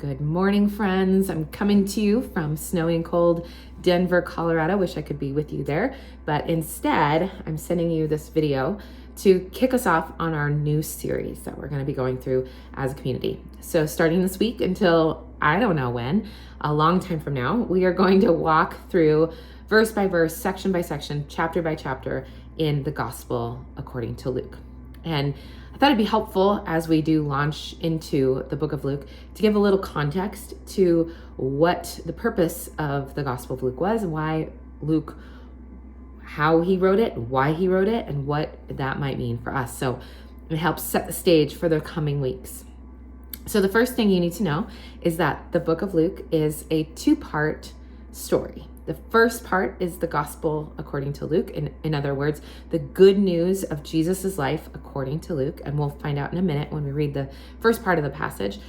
Good morning, friends. I'm coming to you from snowy and cold Denver, Colorado. Wish I could be with you there, but instead, I'm sending you this video to kick us off on our new series that we're going to be going through as a community. So starting this week until I don't know when, a long time from now, we are going to walk through verse by verse, section by section, chapter by chapter in the Gospel according to Luke. And I thought it'd be helpful as we do launch into the book of Luke to give a little context to what the purpose of the Gospel of Luke was, and why Luke, how he wrote it, why he wrote it, and what that might mean for us. So it helps set the stage for the coming weeks. So the first thing you need to know is that the book of Luke is a two-part story. The first part is the Gospel according to Luke. In other words, the good news of Jesus's life according to Luke. And we'll find out in a minute when we read the first part of the passage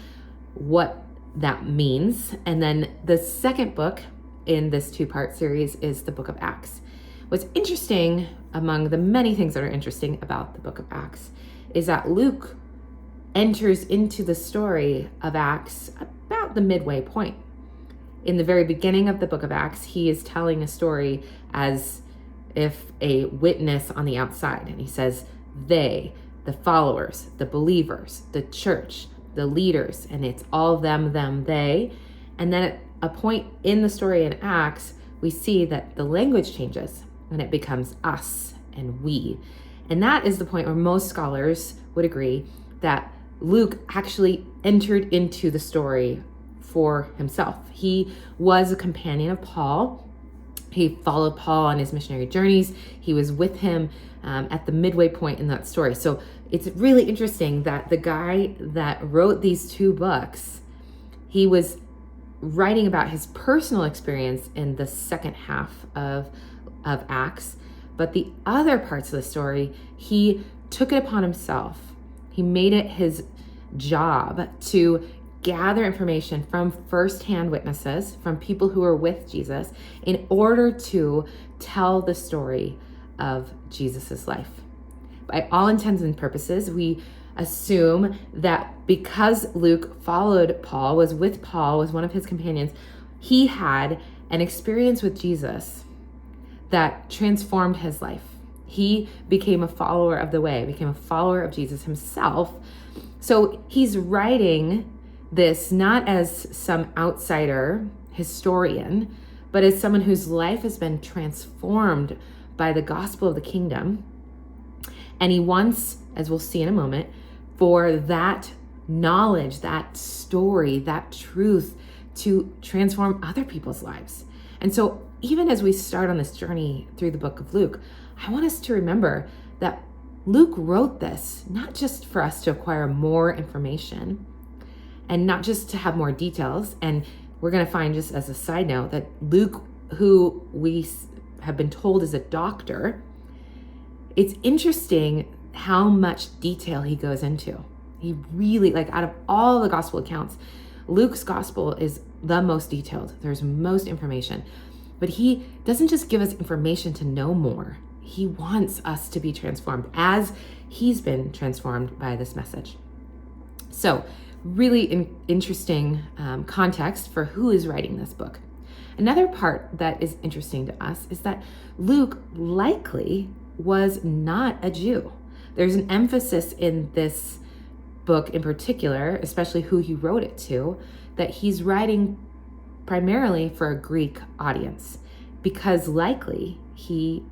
what that means. And then the second book in this two-part series is the book of Acts. What's interesting, among the many things that are interesting about the book of Acts, is that Luke enters into the story of Acts about the midway point. In the very beginning of the book of Acts, he is telling a story as if a witness on the outside. And he says, they, the followers, the believers, the church, the leaders, and it's all them, they. And then at a point in the story in Acts, we see that the language changes and it becomes us and we. And that is the point where most scholars would agree that Luke actually entered into the story for himself. He was a companion of Paul. He followed Paul on his missionary journeys. He was with him at the midway point in that story. So it's really interesting that the guy that wrote these two books, he was writing about his personal experience in the second half of Acts, but the other parts of the story, he took it upon himself. He made it his job to gather information from firsthand witnesses, from people who were with Jesus, in order to tell the story of Jesus's life. By all intents and purposes, we assume that because Luke followed Paul, was with Paul, was one of his companions, he had an experience with Jesus that transformed his life. He became a follower of the way, became a follower of Jesus himself. So he's writing this not as some outsider historian, but as someone whose life has been transformed by the gospel of the kingdom. And he wants, as we'll see in a moment, for that knowledge, that story, that truth to transform other people's lives. And so even as we start on this journey through the book of Luke, I want us to remember that Luke wrote this not just for us to acquire more information, and not just to have more details. And we're going to find, just as a side note, that Luke, who we have been told is a doctor, it's interesting how much detail he goes into. He really, out of all the gospel accounts, Luke's gospel is the most detailed. There's most information. But he doesn't just give us information to know more. He wants us to be transformed as he's been transformed by this message. So, really interesting context for who is writing this book. Another part that is interesting to us is that Luke likely was not a Jew. There's an emphasis in this book in particular, especially who he wrote it to, that he's writing primarily for a Greek audience, because likely he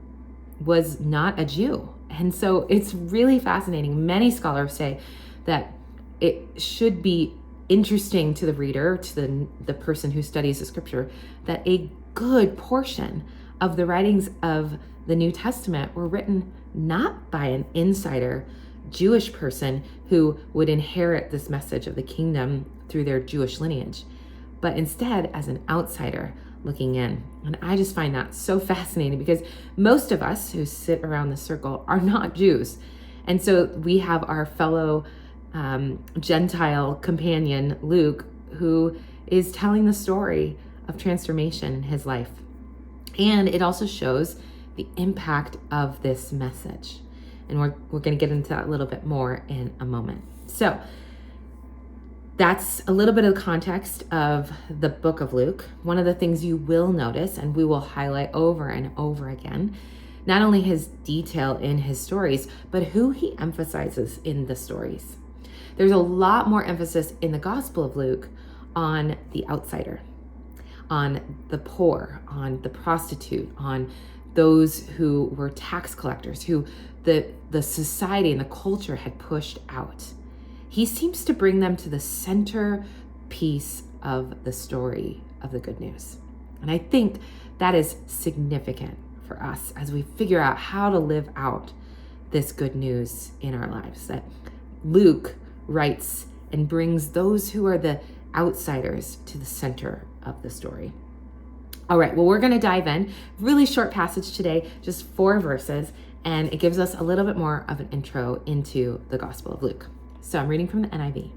was not a Jew. And so it's really fascinating. Many scholars say that it should be interesting to the reader, to the person who studies the scripture, that a good portion of the writings of the New Testament were written not by an insider Jewish person who would inherit this message of the kingdom through their Jewish lineage, but instead as an outsider looking in. And I just find that so fascinating, because most of us who sit around the circle are not Jews. And so we have our fellow Gentile companion, Luke, who is telling the story of transformation in his life. And it also shows the impact of this message. And we're going to get into that a little bit more in a moment. So That's a little bit of the context of the book of Luke. One of the things you will notice, and we will highlight over and over again, not only his detail in his stories, but who he emphasizes in the stories. There's a lot more emphasis in the Gospel of Luke on the outsider, on the poor, on the prostitute, on those who were tax collectors, who the society and the culture had pushed out. He seems to bring them to the center piece of the story of the good news. And I think that is significant for us as we figure out how to live out this good news in our lives, that Luke writes and brings those who are the outsiders to the center of the story. All right, well, we're going to dive in. Really short passage today, just 4 verses, and it gives us a little bit more of an intro into the Gospel of Luke. So I'm reading from the NIV.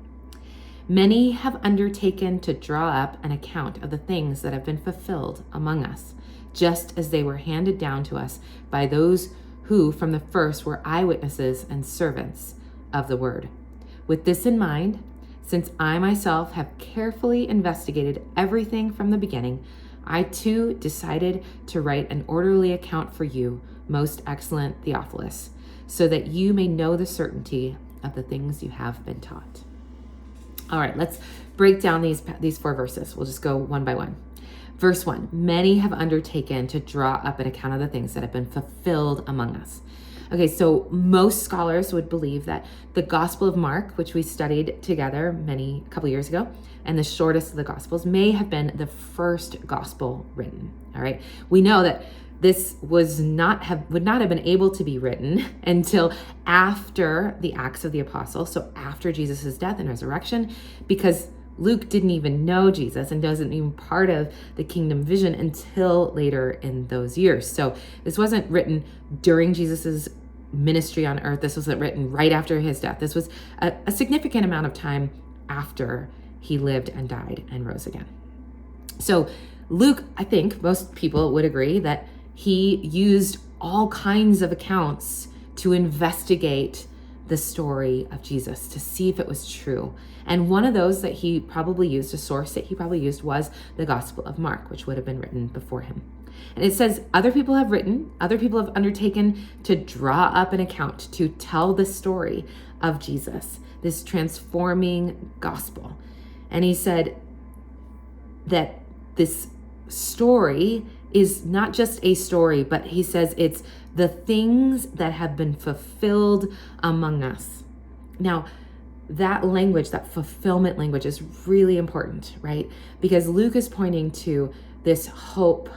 Many have undertaken to draw up an account of the things that have been fulfilled among us, just as they were handed down to us by those who from the first were eyewitnesses and servants of the word. With this in mind, since I myself have carefully investigated everything from the beginning, I too decided to write an orderly account for you, most excellent Theophilus, so that you may know the certainty of the things you have been taught. All right, let's break down these 4 verses. We'll just go one by one. Verse 1, many have undertaken to draw up an account of the things that have been fulfilled among us. Okay, so most scholars would believe that the Gospel of Mark, which we studied together a couple years ago, and the shortest of the Gospels, may have been the first Gospel written. All right, we know that this would not have been able to be written until after the Acts of the Apostles, so after Jesus' death and resurrection, because Luke didn't even know Jesus and wasn't even part of the kingdom vision until later in those years. So this wasn't written during Jesus's ministry on earth. This wasn't written right after his death. This was a significant amount of time after he lived and died and rose again. So Luke, I think most people would agree that he used all kinds of accounts to investigate the story of Jesus, to see if it was true. And one of those that he probably used, a source that he probably used, was the Gospel of Mark, which would have been written before him. And it says other people have undertaken to draw up an account to tell the story of Jesus, this transforming gospel. And he said that this story is not just a story, but he says it's the things that have been fulfilled among us. Now, that language, that fulfillment language, is really important, right? Because Luke is pointing to this hope,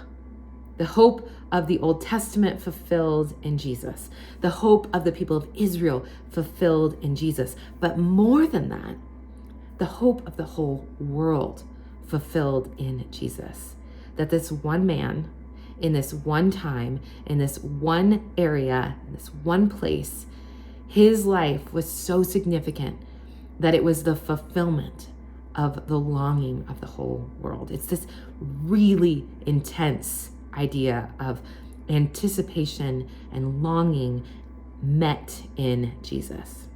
the hope of the Old Testament fulfilled in Jesus, the hope of the people of Israel fulfilled in Jesus. But more than that, the hope of the whole world fulfilled in Jesus. That this one man, in this one time, in this one area, in this one place, his life was so significant that it was the fulfillment of the longing of the whole world. It's this really intense idea of anticipation and longing met in Jesus.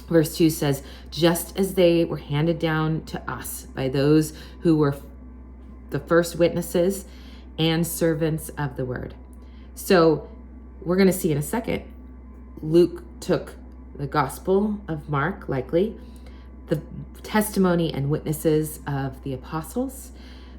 Verse 2 says, just as they were handed down to us by those who were the first witnesses and servants of the word. So we're going to see in a second, Luke took the Gospel of Mark, likely, the testimony and witnesses of the apostles,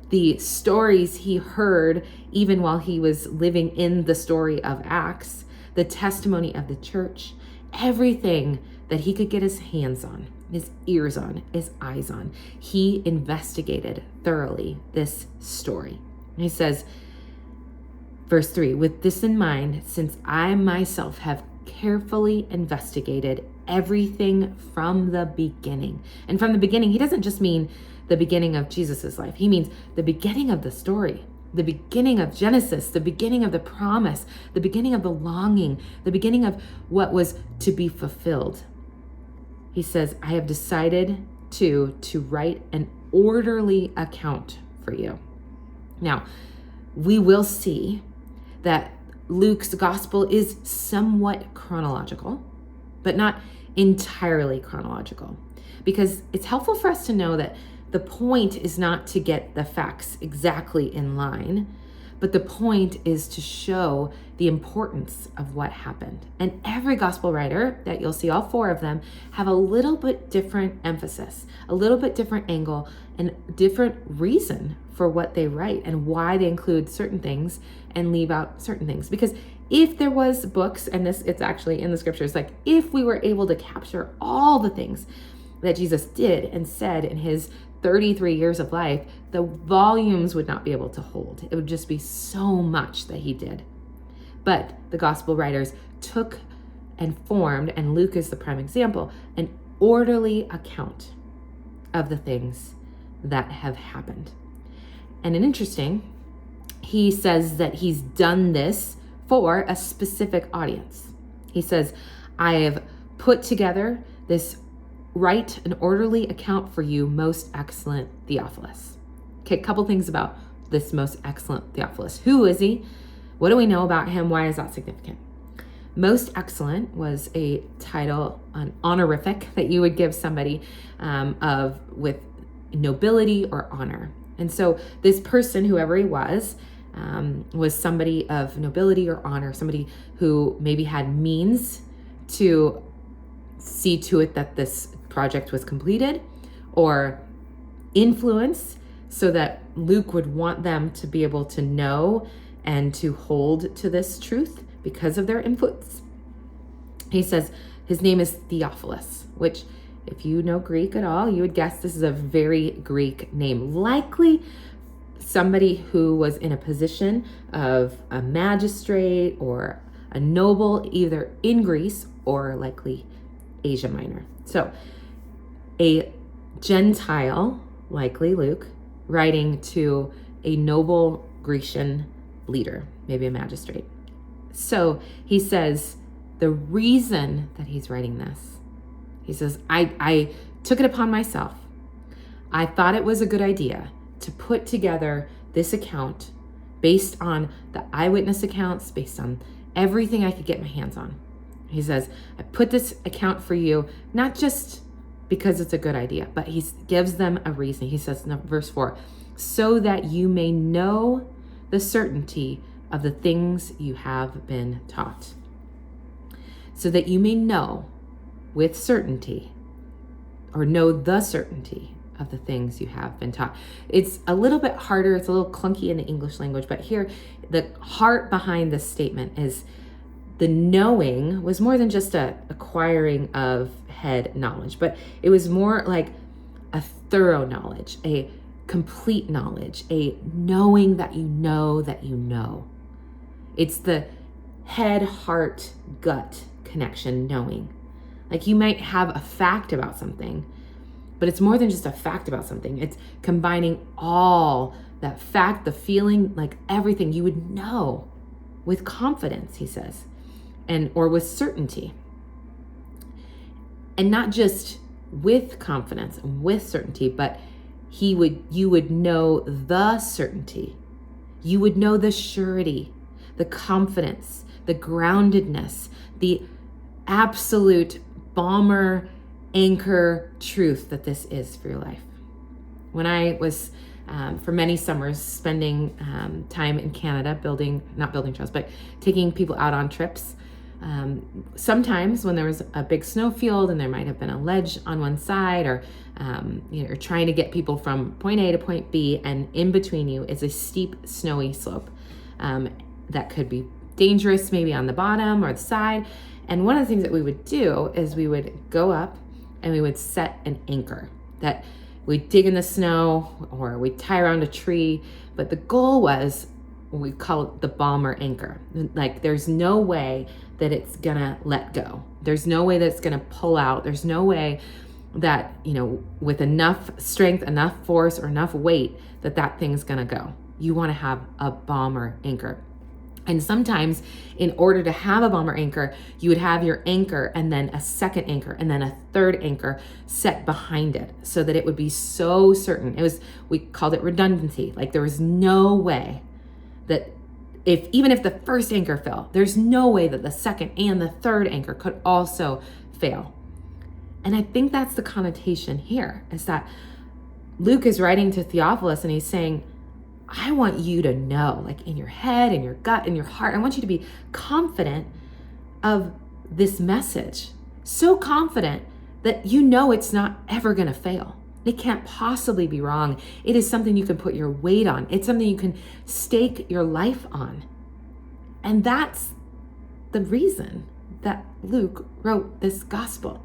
the stories he heard even while he was living in the story of Acts, the testimony of the church, everything that he could get his hands on, his ears on, his eyes on. He investigated thoroughly this story. And he says, verse 3, with this in mind, since I myself have carefully investigated everything from the beginning. And from the beginning, he doesn't just mean the beginning of Jesus's life. He means the beginning of the story, the beginning of Genesis, the beginning of the promise, the beginning of the longing, the beginning of what was to be fulfilled. He says, I have decided to write an orderly account for you. Now, we will see that Luke's gospel is somewhat chronological, but not entirely chronological. because it's helpful for us to know that the point is not to get the facts exactly in line, but the point is to show the importance of what happened. And every gospel writer that you'll see, all four of them, have a little bit different emphasis, a little bit different angle, and different reason for what they write and why they include certain things and leave out certain things. Because if there was books, and it's actually in the scriptures, like if we were able to capture all the things that Jesus did and said in his 33 years of life, the volumes would not be able to hold. It would just be so much that he did. But the gospel writers took and formed, and Luke is the prime example, an orderly account of the things that have happened. And interesting, he says that he's done this for a specific audience. He says, I have put together this write an orderly account for you, most excellent Theophilus. Okay, a couple things about this most excellent Theophilus. Who is he? What do we know about him? Why is that significant? Most excellent was a title, an honorific that you would give somebody with nobility or honor. And so this person, whoever he was somebody of nobility or honor, somebody who maybe had means to see to it that this project was completed, or influence so that Luke would want them to be able to know and to hold to this truth because of their influence. He says his name is Theophilus, which if you know Greek at all, you would guess this is a very Greek name, likely somebody who was in a position of a magistrate or a noble, either in Greece or likely Asia Minor. So a Gentile, likely Luke, writing to a noble Grecian leader, maybe a magistrate. So he says the reason that he's writing this, he says, I took it upon myself. I thought it was a good idea to put together this account based on the eyewitness accounts, based on everything I could get my hands on. He says, I put this account for you, not just because it's a good idea, but he gives them a reason. He says in verse 4, so that you may know the certainty of the things you have been taught. So that you may know with certainty, or know the certainty of the things you have been taught. It's a little bit harder, it's a little clunky in the English language, but here the heart behind this statement is the knowing was more than just a acquiring of head knowledge, but it was more like a thorough knowledge, a complete knowledge, a knowing that you know that you know. It's the head, heart, gut connection, knowing. Like you might have a fact about something, but it's more than just a fact about something. It's combining all that fact, the feeling, like everything you would know with confidence, he says, or with certainty. And not just with confidence and with certainty, but you would know the certainty. You would know the surety, the confidence, the groundedness, the absolute bomber anchor truth that this is for your life. When I was, for many summers, spending time in Canada not building trails, but taking people out on trips, sometimes when there was a big snowfield and there might have been a ledge on one side, or you're trying to get people from point A to point B, and in between you is a steep, snowy slope that could be dangerous, maybe on the bottom or the side. And one of the things that we would do is we would go up and we would set an anchor that we'd dig in the snow or we'd tie around a tree. But the goal was, we call it the bomber anchor. Like there's no way that it's gonna let go. There's no way that it's gonna pull out. There's no way that, with enough strength, enough force, or enough weight that thing's gonna go. You wanna have a bomber anchor. And sometimes in order to have a bomber anchor, you would have your anchor and then a second anchor and then a third anchor set behind it so that it would be so certain. We called it redundancy. Like there was no way that even if the first anchor fell, there's no way that the second and the third anchor could also fail. And I think that's the connotation here, is that Luke is writing to Theophilus and he's saying, I want you to know, like in your head, in your gut, in your heart, I want you to be confident of this message. So confident that you know it's not ever going to fail. It can't possibly be wrong. It is something you can put your weight on. It's something you can stake your life on. And that's the reason that Luke wrote this gospel.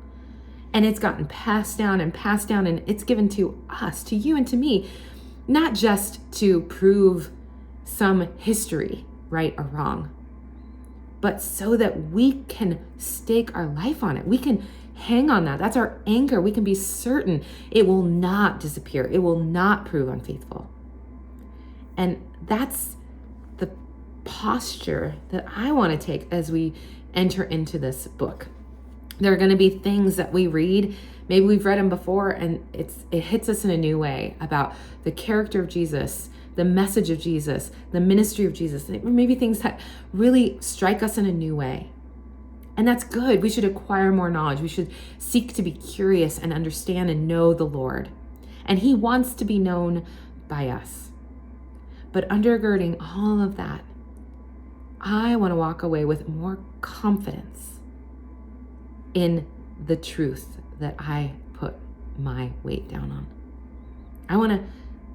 And it's gotten passed down, and it's given to us, to you and to me, not just to prove some history, right or wrong, but so that we can stake our life on it. We can hang on that. That's our anchor. We can be certain it will not disappear. It will not prove unfaithful. And that's the posture that I want to take as we enter into this book. There are going to be things that we read, maybe we've read them before, and it hits us in a new way about the character of Jesus, the message of Jesus, the ministry of Jesus, maybe things that really strike us in a new way. And that's good. We should acquire more knowledge. We should seek to be curious and understand and know the Lord. And he wants to be known by us. But undergirding all of that, I want to walk away with more confidence in the truth that I put my weight down on. I want to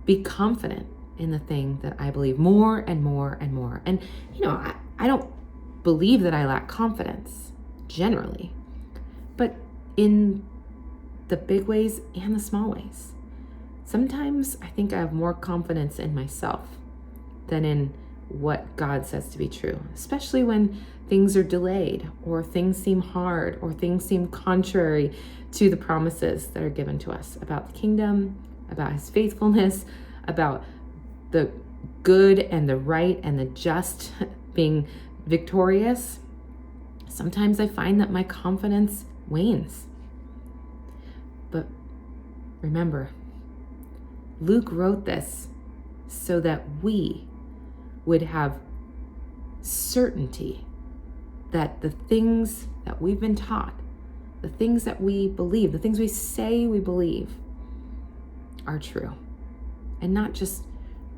be confident in the thing that I believe more and more and more. And, I don't believe that I lack confidence generally, but in the big ways and the small ways. Sometimes I think I have more confidence in myself than in what God says to be true, especially when things are delayed or things seem hard or things seem contrary to the promises that are given to us about the kingdom, about his faithfulness, about the good and the right and the just being victorious. Sometimes I find that my confidence wanes. But remember, Luke wrote this so that we would have certainty that the things that we've been taught, the things that we believe, the things we say we believe are true. And not just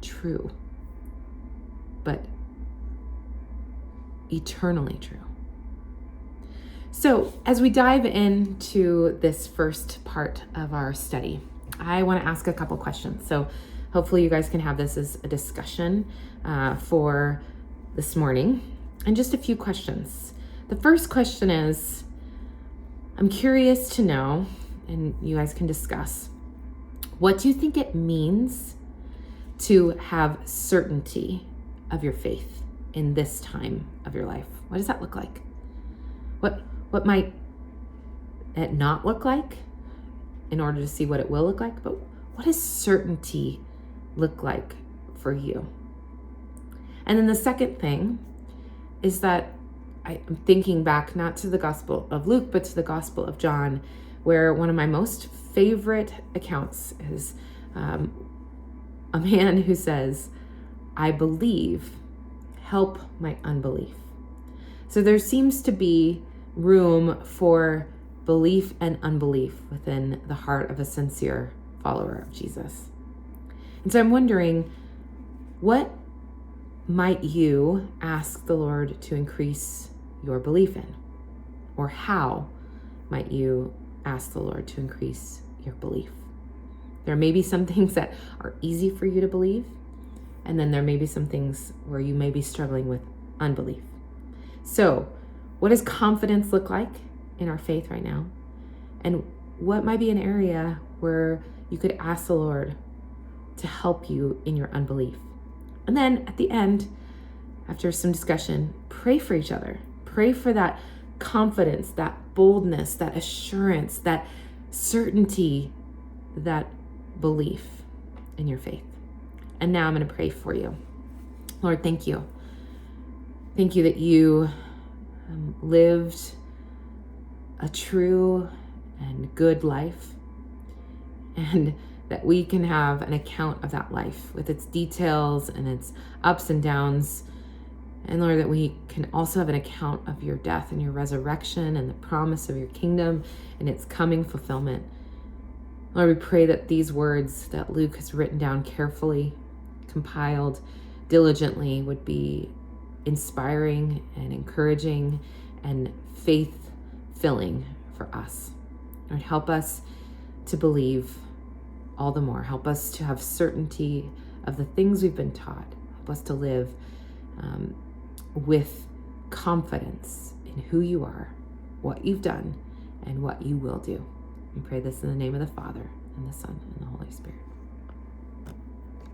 true, but eternally true. So as we dive into this first part of our study, I want to ask a couple questions. So hopefully you guys can have this as a discussion for this morning. And just a few questions. The first question is, I'm curious to know, and you guys can discuss, what do you think it means to have certainty of your faith in this time of your life? What does that look like? What might it not look like in order to see what it will look like? But what does certainty look like for you? And then the second thing is that I'm thinking back not to the Gospel of Luke, but to the Gospel of John, where one of my most favorite accounts is a man who says, I believe, help my unbelief. So there seems to be room for belief and unbelief within the heart of a sincere follower of Jesus. And so I'm wondering, what might you ask the Lord to increase your belief in? Or how might you ask the Lord to increase your belief? There may be some things that are easy for you to believe, and then there may be some things where you may be struggling with unbelief. So, what does confidence look like in our faith right now? And what might be an area where you could ask the Lord to help you in your unbelief? And then at the end, after some discussion, pray for each other. Pray for that confidence, that boldness, that assurance, that certainty, that belief in your faith. And now I'm going to pray for you. Lord, thank you. Thank you that you lived a true and good life, and that we can have an account of that life with its details and its ups and downs And Lord, that we can also have an account of your death and your resurrection and the promise of your kingdom and its coming fulfillment. Lord, we pray that these words that Luke has written down carefully, compiled diligently, would be inspiring and encouraging and faith-filling for us. Lord, help us to believe all the more. Help us to have certainty of the things we've been taught. Help us to live with confidence in who you are, what you've done, and what you will do. We pray this in the name of the Father, and the Son, and the Holy Spirit.